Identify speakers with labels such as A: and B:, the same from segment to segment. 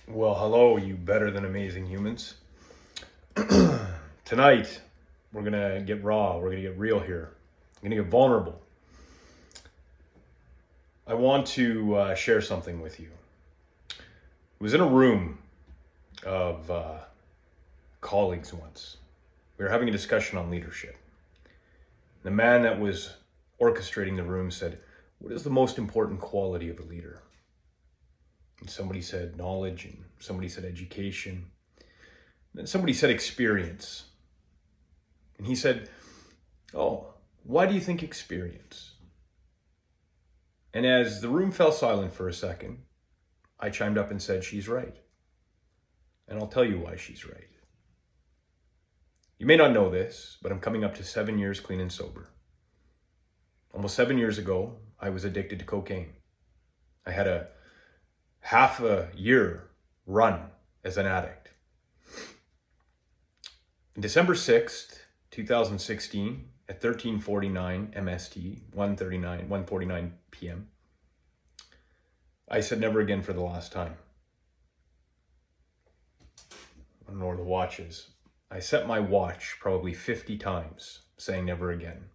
A: Well, hello, you better than amazing humans. Tonight, we're going to get raw. We're going to get real here. We're going to get vulnerable. I want to share something with you. I was in a room of colleagues once. We were having a discussion on leadership. The man that was orchestrating the room said, "What is the most important quality of a leader?" And somebody said knowledge, and somebody said education. And then somebody said experience. And he said, "Oh, why do you think experience?" And as the room fell silent for a second, I chimed up and said, "She's right. And I'll tell you why she's right. You may not know this, but I'm coming up to 7 years clean and sober. Almost 7 years ago, I was addicted to cocaine. I had a half a year run as an addict. On December 6th, 2016, at 13:49 MST, 1:49 p.m., I said never again for the last time. I don't know where the watch is. I set my watch probably 50 times saying never again.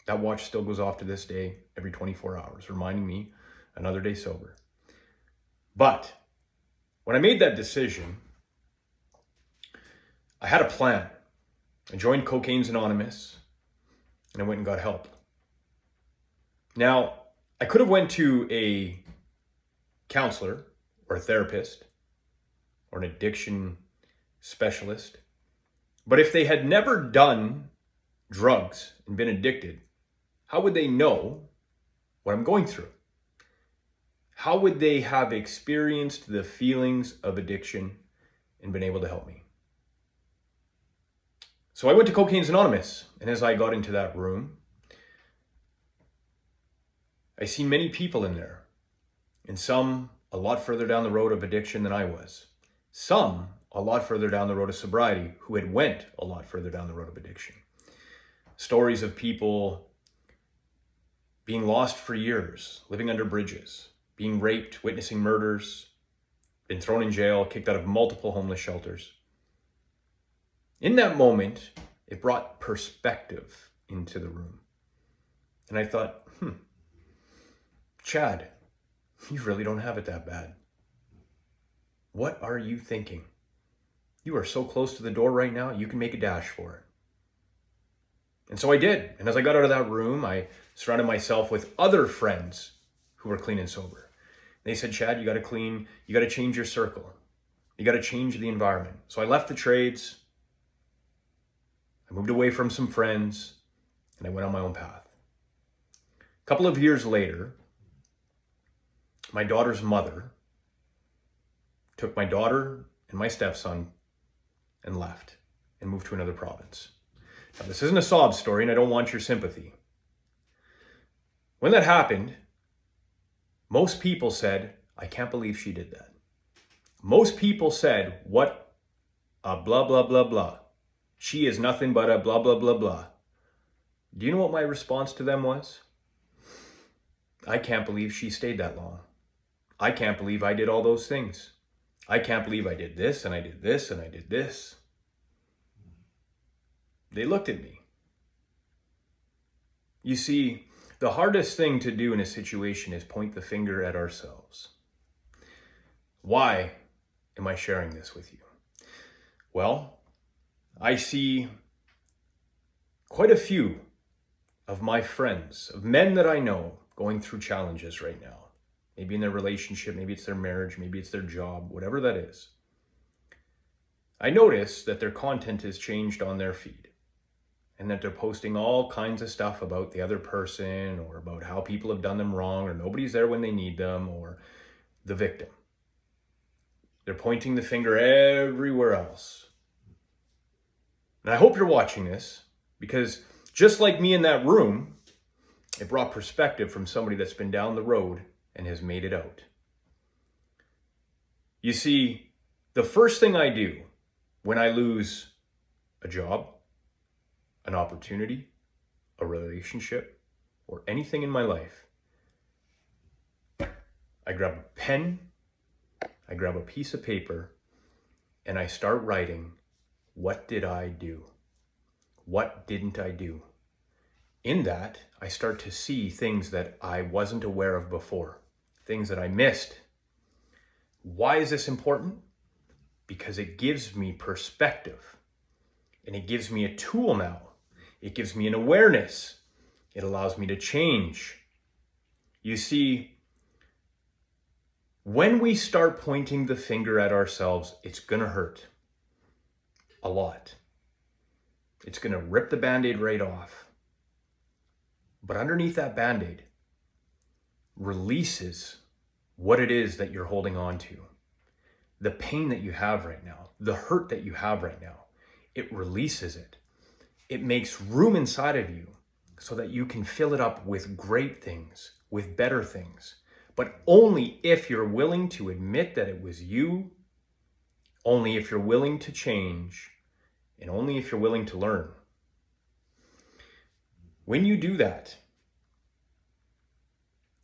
A: That watch still goes off to this day every 24 hours, reminding me another day sober. But when I made that decision, I had a plan. I joined Cocaine's Anonymous and I went and got help. Now, I could have went to a counselor or a therapist or an addiction specialist, but if they had never done drugs and been addicted, how would they know what I'm going through? How would they have experienced the feelings of addiction and been able to help me? So I went to Cocaine's Anonymous, and as I got into that room, I seen many people in there, and some a lot further down the road of addiction than I was. Some a lot further down the road of sobriety who had went a lot further down the road of addiction. Stories of people being lost for years, living under bridges, being raped, witnessing murders, been thrown in jail, kicked out of multiple homeless shelters. In that moment, it brought perspective into the room. And I thought, Chad, you really don't have it that bad. What are you thinking? You are so close to the door right now, you can make a dash for it. And so I did. And as I got out of that room, I surrounded myself with other friends who were clean and sober. They said, "Chad, you got to change your circle. You got to change the environment." So I left the trades. I moved away from some friends and I went on my own path. A couple of years later, my daughter's mother took my daughter and my stepson and left and moved to another province. Now, this isn't a sob story and I don't want your sympathy. When that happened, most people said, "I can't believe she did that." Most people said, "What a blah, blah, blah, blah. She is nothing but a blah, blah, blah, blah." Do you know what my response to them was? "I can't believe she stayed that long. I can't believe I did all those things. I can't believe I did this and I did this and I did this." They looked at me. You see, the hardest thing to do in a situation is point the finger at ourselves. Why am I sharing this with you? Well, I see quite a few of my friends, of men that I know, going through challenges right now. Maybe in their relationship, maybe it's their marriage, maybe it's their job, whatever that is. I notice that their content has changed on their feed and that they're posting all kinds of stuff about the other person or about how people have done them wrong or nobody's there when they need them or the victim. They're pointing the finger everywhere else. And I hope you're watching this because just like me in that room, it brought perspective from somebody that's been down the road and has made it out. You see, the first thing I do when I lose a job, an opportunity, a relationship, or anything in my life, I grab a pen, I grab a piece of paper and I start writing, what did I do? What didn't I do? In that, I start to see things that I wasn't aware of before, things that I missed. Why is this important? Because it gives me perspective and it gives me a tool now. It gives me an awareness. It allows me to change. You see, when we start pointing the finger at ourselves, it's going to hurt a lot. It's going to rip the Band-Aid right off. But underneath that Band-Aid releases what it is that you're holding on to. The pain that you have right now, the hurt that you have right now, it releases it. It makes room inside of you so that you can fill it up with great things, with better things. But only if you're willing to admit that it was you, only if you're willing to change, and only if you're willing to learn. When you do that,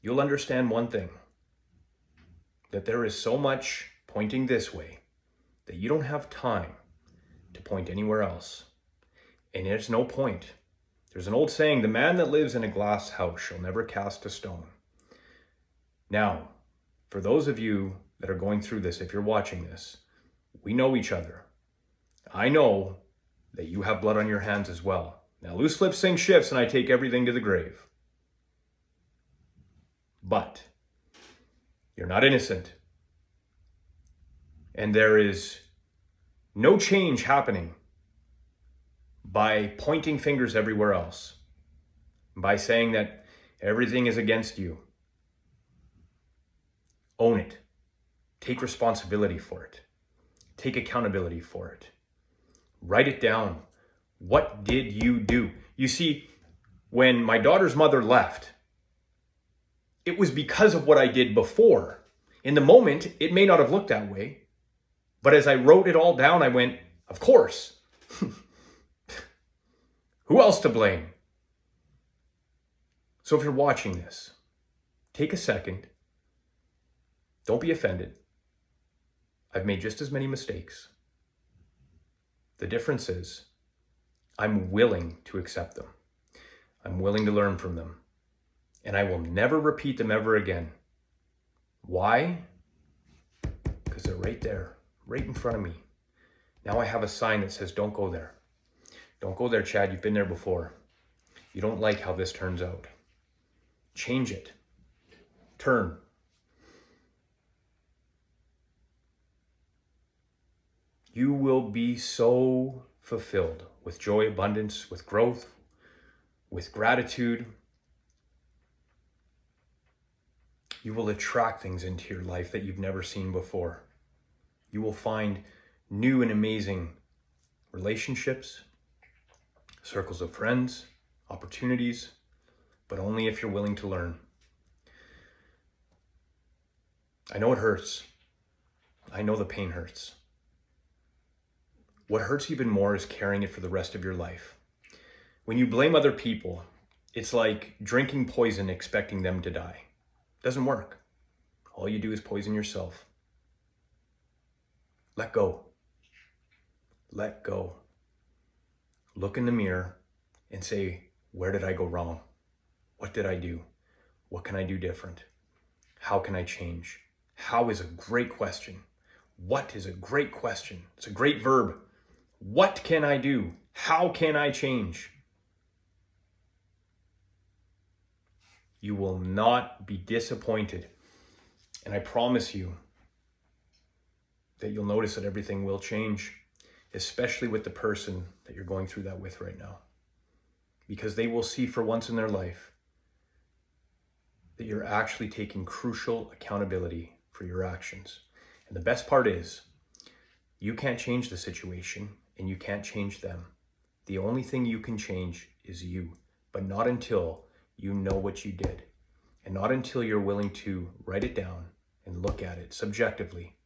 A: you'll understand one thing, that there is so much pointing this way that you don't have time to point anywhere else. And there's no point. There's an old saying, the man that lives in a glass house shall never cast a stone. Now, for those of you that are going through this, if you're watching this, we know each other. I know that you have blood on your hands as well. Now, loose lips sink shifts, and I take everything to the grave. But you're not innocent. And there is no change happening by pointing fingers everywhere else, by saying that everything is against you. Own it. Take responsibility for it. Take accountability for it. Write it down. What did you do? You see, when my daughter's mother left, it was because of what I did before. In the moment, it may not have looked that way. But as I wrote it all down, I went, of course. Who else to blame? So if you're watching this, take a second. Don't be offended. I've made just as many mistakes. The difference is I'm willing to accept them. I'm willing to learn from them. And I will never repeat them ever again. Why? Because they're right there, right in front of me. Now I have a sign that says, don't go there. Don't go there, Chad. You've been there before. You don't like how this turns out. Change it. Turn. You will be so fulfilled with joy, abundance, with growth, with gratitude. You will attract things into your life that you've never seen before. You will find new and amazing relationships, circles of friends, opportunities, but only if you're willing to learn. I know it hurts. I know the pain hurts. What hurts even more is carrying it for the rest of your life. When you blame other people, it's like drinking poison expecting them to die. It doesn't work. All you do is poison yourself. Let go. Let go. Look in the mirror and say, where did I go wrong? What did I do? What can I do different? How can I change? How is a great question. What is a great question? It's a great verb. What can I do? How can I change? You will not be disappointed. And I promise you that you'll notice that everything will change, especially with the person that you're going through that with right now. Because they will see for once in their life that you're actually taking crucial accountability for your actions. And the best part is, you can't change the situation and you can't change them. The only thing you can change is you, but not until you know what you did, and not until you're willing to write it down and look at it subjectively.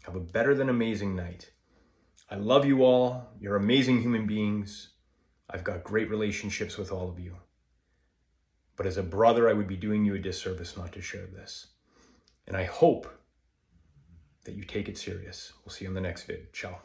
A: Have a better than amazing night. I love you all. You're amazing human beings. I've got great relationships with all of you. But as a brother, I would be doing you a disservice not to share this. And I hope that you take it serious. We'll see you on the next vid. Ciao.